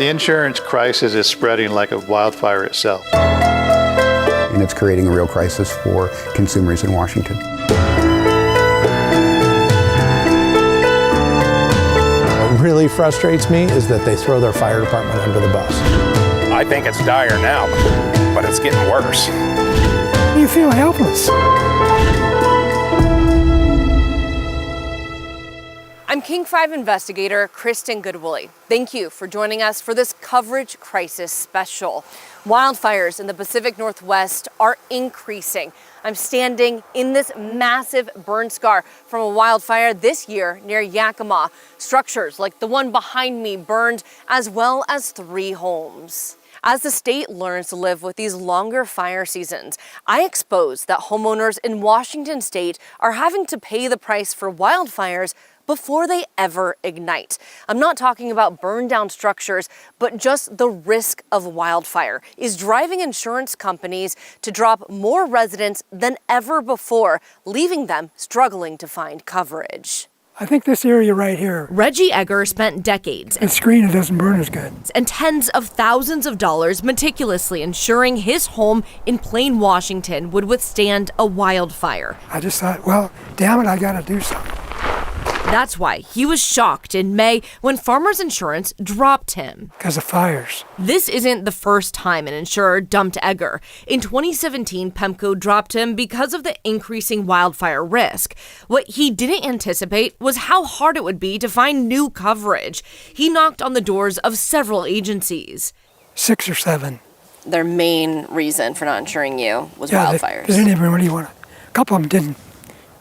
The insurance crisis is spreading like a wildfire itself. And it's creating a real crisis for consumers in Washington. What really frustrates me is that they throw their fire department under the bus. I think it's dire now, but it's getting worse. You feel helpless. I'm King 5 investigator Kristen Goodwillie. Thank you for joining us for this Coverage Crisis Special. Wildfires in the Pacific Northwest are increasing. I'm standing in this massive burn scar from a wildfire this year near Yakima. Structures like the one behind me burned, as well as 3 homes. As the state learns to live with these longer fire seasons, I expose that homeowners in Washington state are having to pay the price for wildfires before they ever ignite. I'm not talking about burned down structures, but just the risk of wildfire is driving insurance companies to drop more residents than ever before, leaving them struggling to find coverage. I think this area right here, Reggie Egger spent decades the screen, it doesn't burn as good. and tens of thousands of dollars meticulously ensuring his home in Plain, Washington would withstand a wildfire. I just thought, well, damn it, I gotta do something. That's why he was shocked in May when Farmers Insurance dropped him. Because of fires. This isn't the first time an insurer dumped Egger. In 2017, PEMCO dropped him because of the increasing wildfire risk. What he didn't anticipate was how hard it would be to find new coverage. He knocked on the doors of several agencies. 6 or 7. Their main reason for not insuring you was wildfires. They didn't even really want to. A couple of them didn't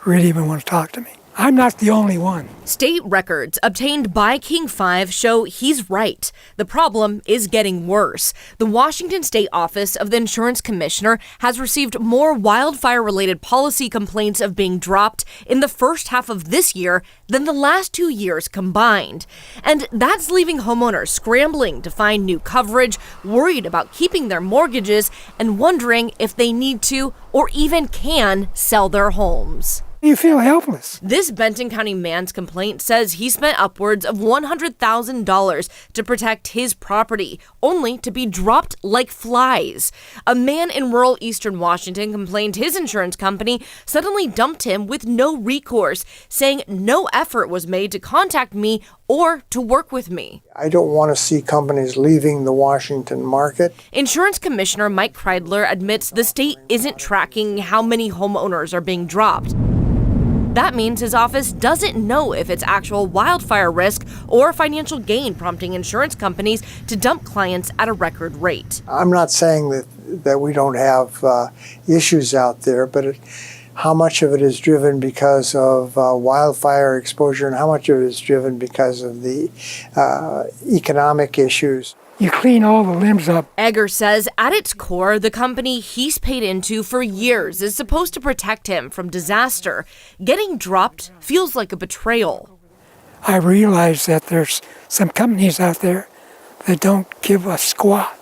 really even want to talk to me. I'm not the only one. State records obtained by King 5 show he's right. The problem is getting worse. The Washington State Office of the Insurance Commissioner has received more wildfire-related policy complaints of being dropped in the first half of this year than the last 2 years combined. And that's leaving homeowners scrambling to find new coverage, worried about keeping their mortgages, and wondering if they need to or even can sell their homes. You feel helpless. This Benton County man's complaint says he spent upwards of $100,000 to protect his property, only to be dropped like flies. A man in rural eastern Washington complained his insurance company suddenly dumped him with no recourse, saying no effort was made to contact me or to work with me. I don't want to see companies leaving the Washington market. Insurance Commissioner Mike Kreidler admits the state isn't tracking how many homeowners are being dropped. That means his office doesn't know if it's actual wildfire risk or financial gain prompting insurance companies to dump clients at a record rate. I'm not saying that we don't have issues out there, but how much of it is driven because of wildfire exposure and how much of it is driven because of the economic issues. You clean all the limbs up. Egger says at its core, the company he's paid into for years is supposed to protect him from disaster. Getting dropped feels like a betrayal. I realize that there's some companies out there that don't give a squat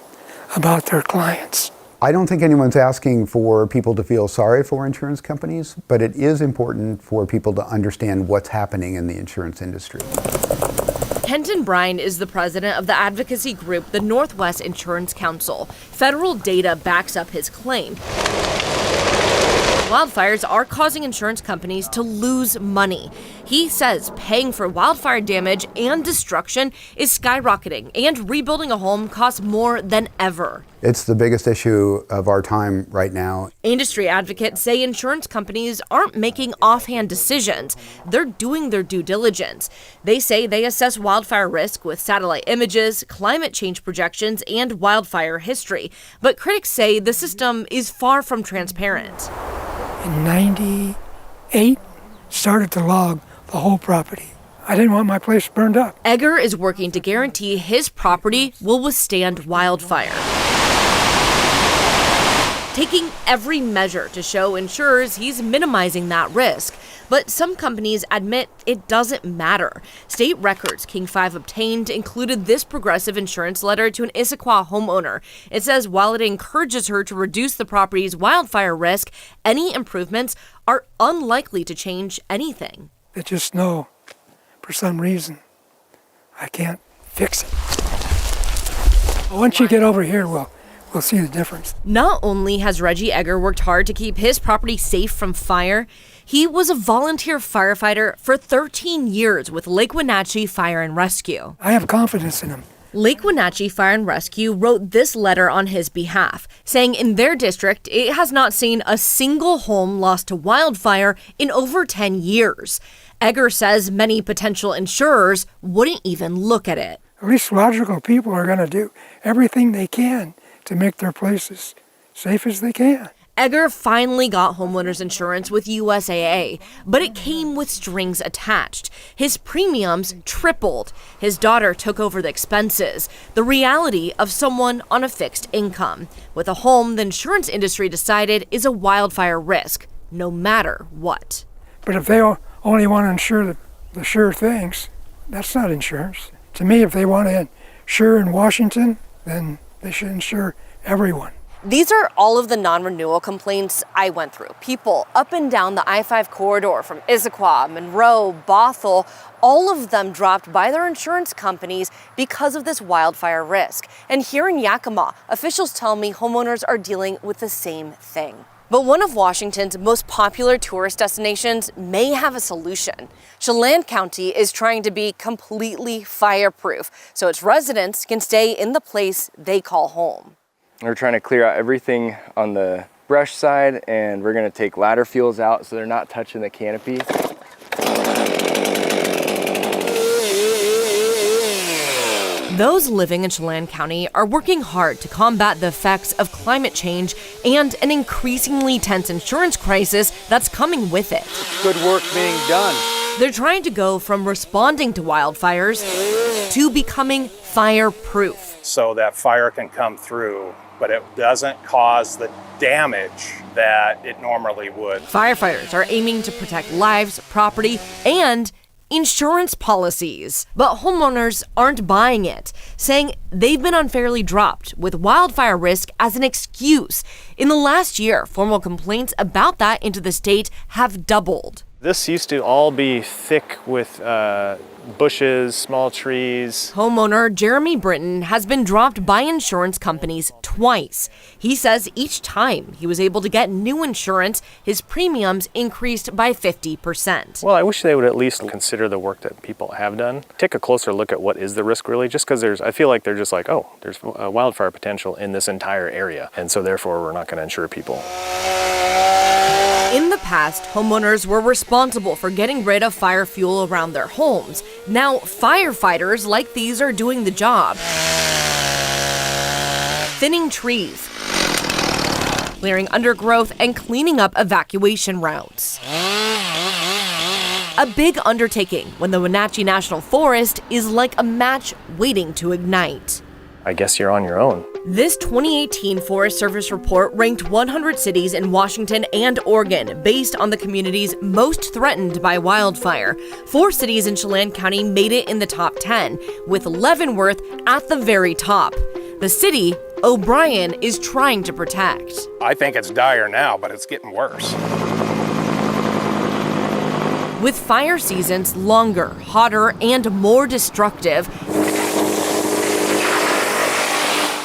about their clients. I don't think anyone's asking for people to feel sorry for insurance companies, but it is important for people to understand what's happening in the insurance industry. Kenton Bryan is the president of the advocacy group, the Northwest Insurance Council. Federal data backs up his claim. Wildfires are causing insurance companies to lose money. He says paying for wildfire damage and destruction is skyrocketing, and rebuilding a home costs more than ever. It's the biggest issue of our time right now. Industry advocates say insurance companies aren't making offhand decisions. They're doing their due diligence. They say they assess wildfire risk with satellite images, climate change projections, and wildfire history. But critics say the system is far from transparent. In '98, started to log the whole property. I didn't want my place burned up. Egger is working to guarantee his property will withstand wildfire, taking every measure to show insurers he's minimizing that risk. But some companies admit it doesn't matter. State records King 5 obtained included this Progressive insurance letter to an Issaquah homeowner. It says while it encourages her to reduce the property's wildfire risk, any improvements are unlikely to change anything. They just know, for some reason, I can't fix it. Once you get over here, we'll see the difference. Not only has Reggie Egger worked hard to keep his property safe from fire, he was a volunteer firefighter for 13 years with Lake Wenatchee Fire and Rescue. I have confidence in him. Lake Wenatchee Fire and Rescue wrote this letter on his behalf, saying in their district it has not seen a single home lost to wildfire in over 10 years. Egger says many potential insurers wouldn't even look at it. At least logical people are going to do everything they can to make their places safe as they can. Egger finally got homeowners insurance with USAA, but it came with strings attached. His premiums tripled. His daughter took over the expenses, the reality of someone on a fixed income. With a home, the insurance industry decided is a wildfire risk, no matter what. But if they only want to insure the sure things, that's not insurance. To me, if they want to insure in Washington, then they should insure everyone. These are all of the non-renewal complaints I went through. People up and down the I-5 corridor from Issaquah, Monroe, Bothell, all of them dropped by their insurance companies because of this wildfire risk. And here in Yakima, officials tell me homeowners are dealing with the same thing. But one of Washington's most popular tourist destinations may have a solution. Chelan County is trying to be completely fireproof, so its residents can stay in the place they call home. We're trying to clear out everything on the brush side, and we're gonna take ladder fuels out so they're not touching the canopy. Those living in Chelan County are working hard to combat the effects of climate change and an increasingly tense insurance crisis that's coming with it. Good work being done. They're trying to go from responding to wildfires to becoming fireproof. So that fire can come through, but it doesn't cause the damage that it normally would. Firefighters are aiming to protect lives, property, and insurance policies. But homeowners aren't buying it, saying they've been unfairly dropped with wildfire risk as an excuse. In the last year, formal complaints about that into the state have doubled. This used to all be thick with bushes, small trees. Homeowner Jeremy Britton has been dropped by insurance companies twice. He says each time he was able to get new insurance, his premiums increased by 50%. Well, I wish they would at least consider the work that people have done. Take a closer look at what is the risk really, just because I feel like they're just like, oh, there's wildfire potential in this entire area, and so therefore we're not going to insure people. In the past, homeowners were responsible for getting rid of fire fuel around their homes. Now, firefighters like these are doing the job. Thinning trees, clearing undergrowth, and cleaning up evacuation routes. A big undertaking when the Wenatchee National Forest is like a match waiting to ignite. I guess you're on your own. This 2018 Forest Service report ranked 100 cities in Washington and Oregon based on the communities most threatened by wildfire. 4 cities in Chelan County made it in the top 10, with Leavenworth at the very top. The city O'Brien is trying to protect. I think it's dire now, but it's getting worse. With fire seasons longer, hotter, and more destructive,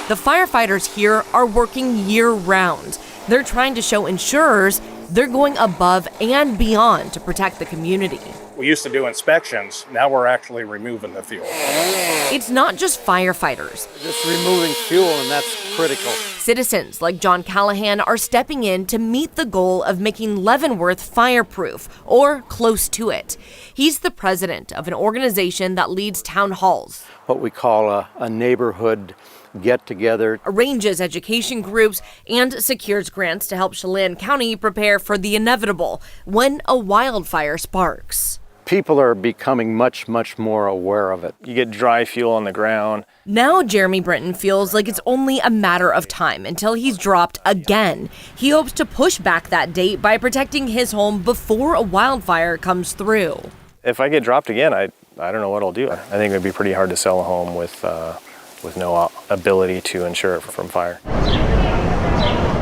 the firefighters here are working year-round. They're trying to show insurers they're going above and beyond to protect the community. We used to do inspections, now we're actually removing the fuel. It's not just firefighters. Just removing fuel, and that's critical. Citizens like John Callahan are stepping in to meet the goal of making Leavenworth fireproof, or close to it. He's the president of an organization that leads town halls, What we call a neighborhood get-together. arranges education groups, and secures grants to help Chelan County prepare for the inevitable when a wildfire sparks. People are becoming much, much more aware of it. You get dry fuel on the ground. Now Jeremy Britton feels like it's only a matter of time until he's dropped again. He hopes to push back that date by protecting his home before a wildfire comes through. If I get dropped again, I don't know what I'll do. I think it'd be pretty hard to sell a home with no ability to insure it from fire.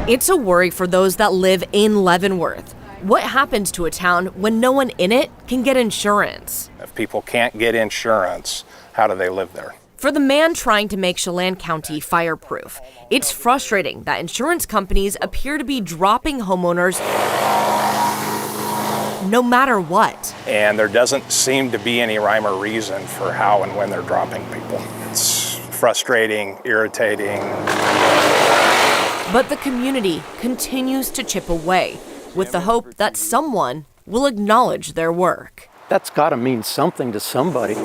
It's a worry for those that live in Leavenworth. What happens to a town when no one in it can get insurance? If people can't get insurance, how do they live there? For the man trying to make Chelan County fireproof, it's frustrating that insurance companies appear to be dropping homeowners no matter what. And there doesn't seem to be any rhyme or reason for how and when they're dropping people. It's frustrating, irritating. But the community continues to chip away with the hope that someone will acknowledge their work. That's got to mean something to somebody.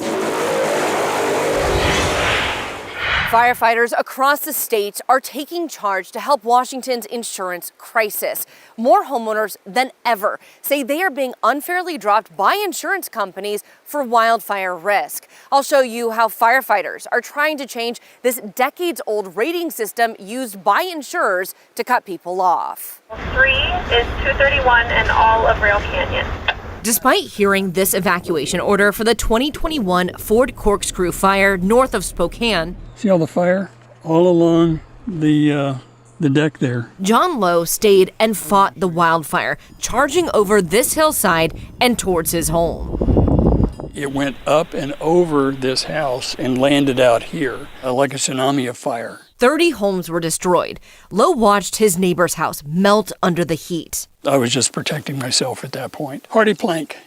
Firefighters across the state are taking charge to help Washington's insurance crisis. More homeowners than ever say they are being unfairly dropped by insurance companies for wildfire risk. I'll show you how firefighters are trying to change this decades-old rating system used by insurers to cut people off. 3 is 231 and all of Rail Canyon. Despite hearing this evacuation order for the 2021 Ford Corkscrew fire north of Spokane, see all the fire all along the deck there. John Lowe stayed and fought the wildfire, charging over this hillside and towards his home. It went up and over this house and landed out here like a tsunami of fire. 30 homes were destroyed. Lowe watched his neighbor's house melt under the heat. I was just protecting myself at that point. Hardy plank.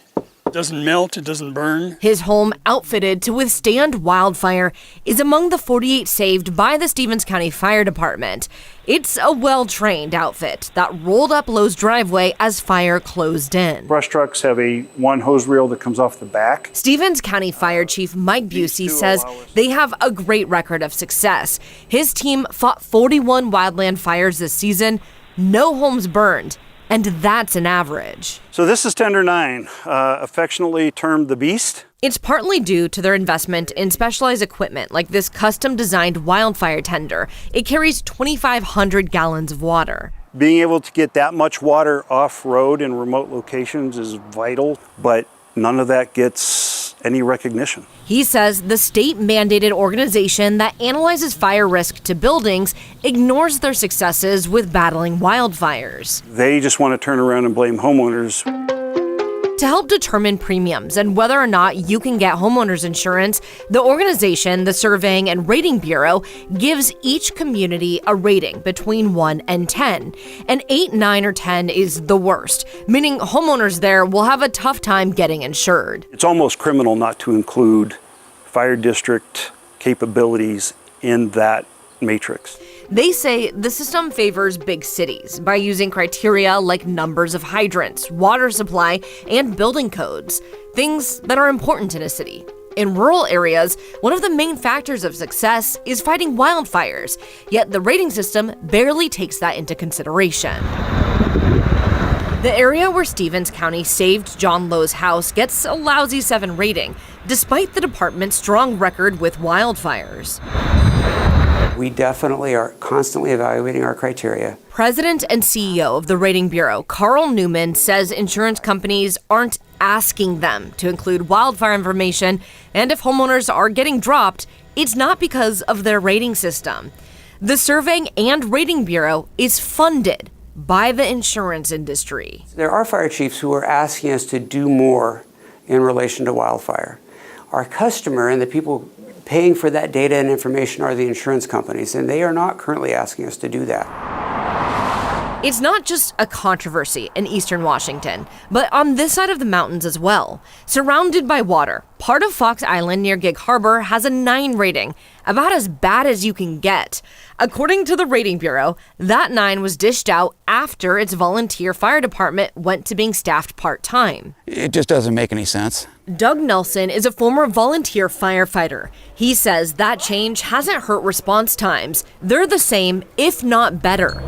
It doesn't melt, it doesn't burn. His home, outfitted to withstand wildfire, is among the 48 saved by the Stevens County Fire Department. It's a well-trained outfit that rolled up Lowe's driveway as fire closed in. Brush trucks have one hose reel that comes off the back. Stevens County Fire Chief Mike Busey says they have a great record of success. His team fought 41 wildland fires this season, no homes burned, and that's an average. So this is Tender 9, affectionately termed the Beast. It's partly due to their investment in specialized equipment like this custom-designed wildfire tender. It carries 2,500 gallons of water. Being able to get that much water off-road in remote locations is vital, but none of that gets any recognition. He says the state-mandated organization that analyzes fire risk to buildings ignores their successes with battling wildfires. They just want to turn around and blame homeowners. To help determine premiums and whether or not you can get homeowners insurance, the organization, the Surveying and Rating Bureau, gives each community a rating between 1 and 10. An 8, 9, or 10 is the worst, meaning homeowners there will have a tough time getting insured. It's almost criminal not to include fire district capabilities in that matrix. They say the system favors big cities by using criteria like numbers of hydrants, water supply, and building codes, things that are important in a city. In rural areas, one of the main factors of success is fighting wildfires, yet the rating system barely takes that into consideration. The area where Stevens County saved John Lowe's house gets a lousy 7 rating, despite the department's strong record with wildfires. We definitely are constantly evaluating our criteria. President and CEO of the Rating Bureau, Carl Newman, says insurance companies aren't asking them to include wildfire information, and if homeowners are getting dropped, it's not because of their rating system. The Surveying and Rating Bureau is funded by the insurance industry. There are fire chiefs who are asking us to do more in relation to wildfire. Our customer and the people paying for that data and information are the insurance companies, and they are not currently asking us to do that. It's not just a controversy in eastern Washington, but on this side of the mountains as well. Surrounded by water, part of Fox Island near Gig Harbor has a 9 rating, about as bad as you can get. According to the Rating Bureau, that 9 was dished out after its volunteer fire department went to being staffed part-time. It just doesn't make any sense. Doug Nelson is a former volunteer firefighter. He says that change hasn't hurt response times. They're the same, if not better.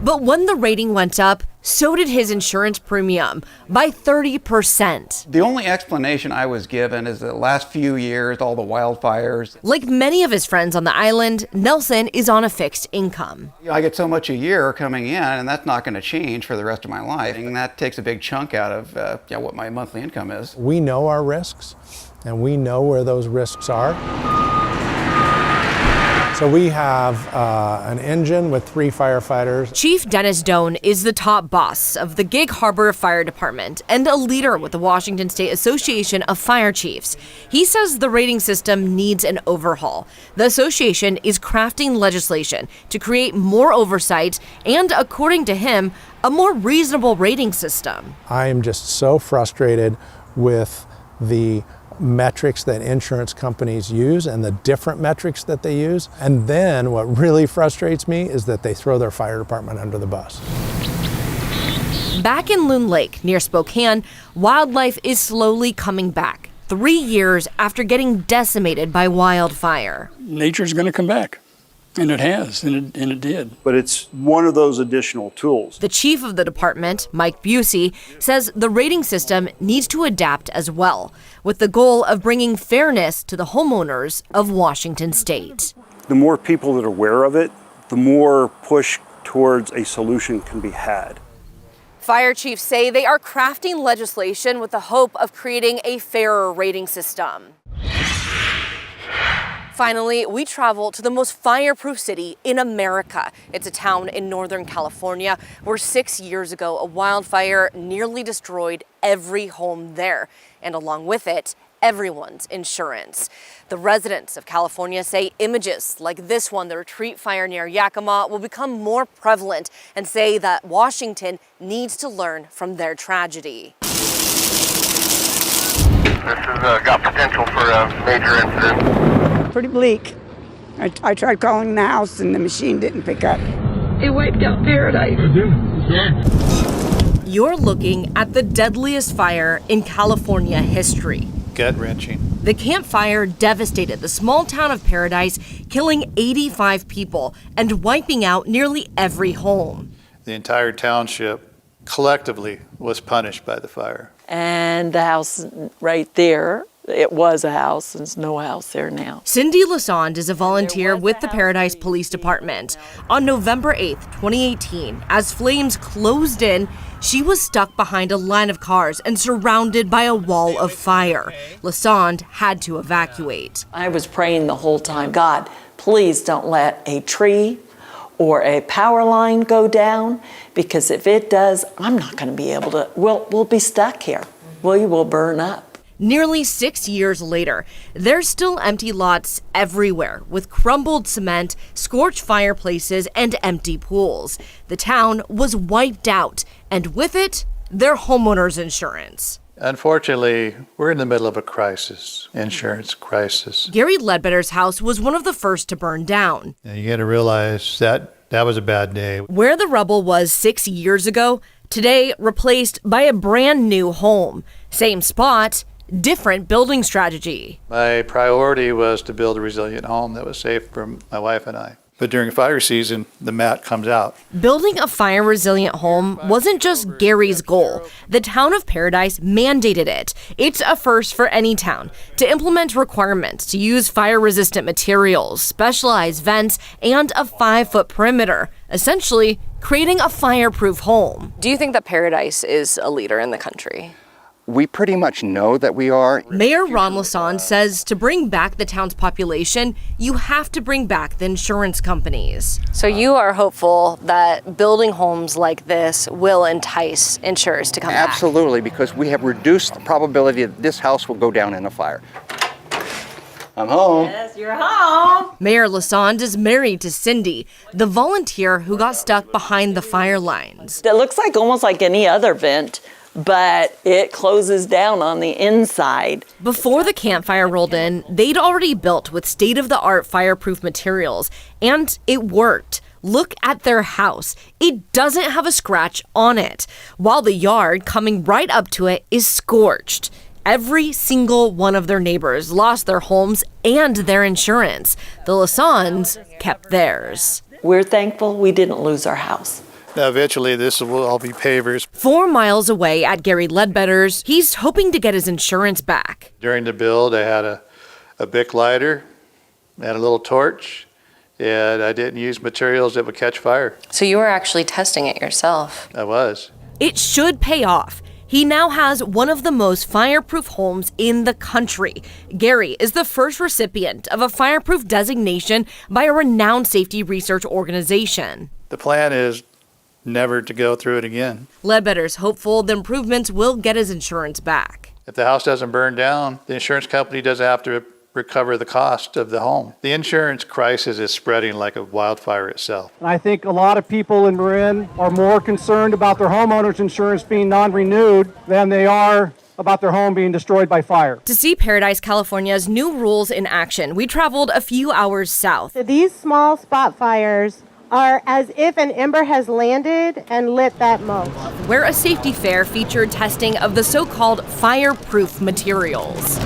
But when the rating went up, so did his insurance premium by 30%. The only explanation I was given is the last few years, all the wildfires. Like many of his friends on the island, Nelson is on a fixed income. I get so much a year coming in, and that's not going to change for the rest of my life. And that takes a big chunk out of what my monthly income is. We know our risks, and we know where those risks are. So we have an engine with 3 firefighters. Chief Dennis Doan is the top boss of the Gig Harbor Fire Department and a leader with the Washington State Association of Fire Chiefs. He says the rating system needs an overhaul. The association is crafting legislation to create more oversight and, according to him, a more reasonable rating system. I am just so frustrated with the metrics that insurance companies use and the different metrics that they use. And then what really frustrates me is that they throw their fire department under the bus. Back in Loon Lake, near Spokane, wildlife is slowly coming back, 3 years after getting decimated by wildfire. Nature's going to come back. And it has, and it did. But it's one of those additional tools. The chief of the department, Mike Busey, says the rating system needs to adapt as well, with the goal of bringing fairness to the homeowners of Washington State. The more people that are aware of it, the more push towards a solution can be had. Fire chiefs say they are crafting legislation with the hope of creating a fairer rating system. Finally, we travel to the most fireproof city in America. It's a town in Northern California where 6 years ago, a wildfire nearly destroyed every home there, and along with it, everyone's insurance. The residents of California say images like this one, the retreat fire near Yakima, will become more prevalent and say that Washington needs to learn from their tragedy. This has got potential for a major incident. Pretty bleak. I tried calling the house and the machine didn't pick up. It wiped out Paradise. You're looking at the deadliest fire in California history. Gut-wrenching. The Camp Fire devastated the small town of Paradise, killing 85 people and wiping out nearly every home. The entire township collectively was punished by the fire. And the house right there, it was a house, and there's no house there now. Cindy Lassonde is a volunteer with the Paradise Police Department. On November 8th, 2018, as flames closed in, she was stuck behind a line of cars and surrounded by a wall of fire. Lassonde had to evacuate. I was praying the whole time, God, please don't let a tree or a power line go down, because if it does, I'm not going to be able to, we'll be stuck here. We will burn up. Nearly 6 years later, there's still empty lots everywhere with crumbled cement, scorched fireplaces, and empty pools. The town was wiped out, and with it, their homeowner's insurance. Unfortunately, we're in the middle of a crisis, insurance crisis. Gary Ledbetter's house was one of the first to burn down. And you got to realize that was a bad day. Where the rubble was 6 years ago, today replaced by a brand new home. Same spot, different building strategy. My priority was to build a resilient home that was safe for my wife and I. But during fire season, the mat comes out. Building a fire-resilient home wasn't just Gary's goal. The town of Paradise mandated it. It's a first for any town to implement requirements to use fire-resistant materials, specialized vents, and a 5-foot perimeter, essentially creating a fireproof home. Do you think that Paradise is a leader in the country? We pretty much know that we are. Mayor Ron Lassonde says to bring back the town's population, you have to bring back the insurance companies. So you are hopeful that building homes like this will entice insurers to come back? Absolutely, because we have reduced the probability that this house will go down in a fire. I'm home. Yes, you're home. Mayor Lassonde is married to Cindy, the volunteer who got stuck behind the fire lines. It looks like almost like any other vent, but it closes down on the inside. Before the campfire rolled in, they'd already built with state-of-the-art fireproof materials, and it worked. Look at their house. It doesn't have a scratch on it, while the yard coming right up to it is scorched. Every single one of their neighbors lost their homes and their insurance. The Lassondes kept theirs. We're thankful we didn't lose our house. Now, eventually, this will all be pavers. 4 miles away at Gary Ledbetter's, he's hoping to get his insurance back. During the build, I had a Bic lighter and a little torch, and I didn't use materials that would catch fire. So you were actually testing it yourself? I was. It should pay off. He now has one of the most fireproof homes in the country. Gary is the first recipient of a fireproof designation by a renowned safety research organization. The plan is never to go through it again. Ledbetter's hopeful the improvements will get his insurance back. If the house doesn't burn down, the insurance company doesn't have to recover the cost of the home. The insurance crisis is spreading like a wildfire itself. And I think a lot of people in Marin are more concerned about their homeowner's insurance being non-renewed than they are about their home being destroyed by fire. To see Paradise, California's new rules in action, we traveled a few hours south. So these small spot fires are as if an ember has landed and lit that moat. Where a safety fair featured testing of the so-called fireproof materials.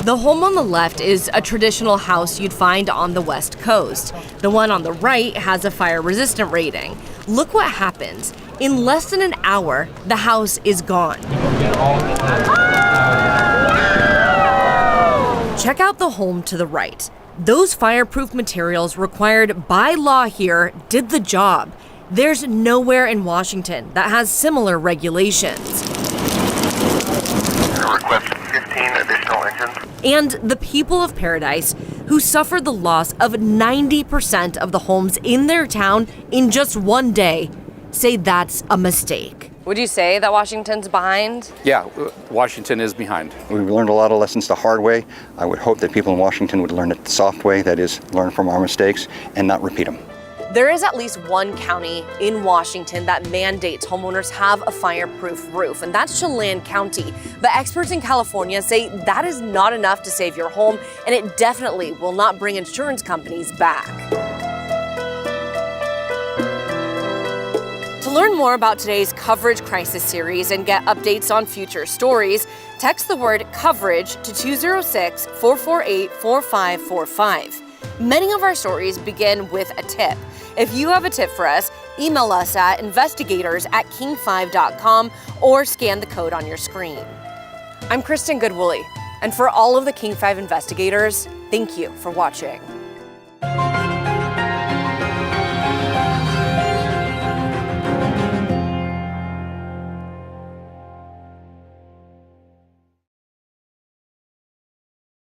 The home on the left is a traditional house you'd find on the West Coast. The one on the right has a fire-resistant rating. Look what happens. In less than an hour, the house is gone. Check out the home to the right. Those fireproof materials required by law here did the job. There's nowhere in Washington that has similar regulations. Request 15 additional engines. And the people of Paradise, who suffered the loss of 90% of the homes in their town in just one day, say that's a mistake. Would you say that Washington's behind? Yeah, Washington is behind. We've learned a lot of lessons the hard way. I would hope that people in Washington would learn it the soft way, that is, learn from our mistakes and not repeat them. There is at least one county in Washington that mandates homeowners have a fireproof roof, and that's Chelan County. But experts in California say that is not enough to save your home, and it definitely will not bring insurance companies back. To learn more about today's Coverage Crisis series and get updates on future stories, text the word COVERAGE to 206-448-4545. Many of our stories begin with a tip. If you have a tip for us, email us at investigators@king5.com or scan the code on your screen. I'm Kristen Goodwoolley, and for all of the King 5 investigators, thank you for watching.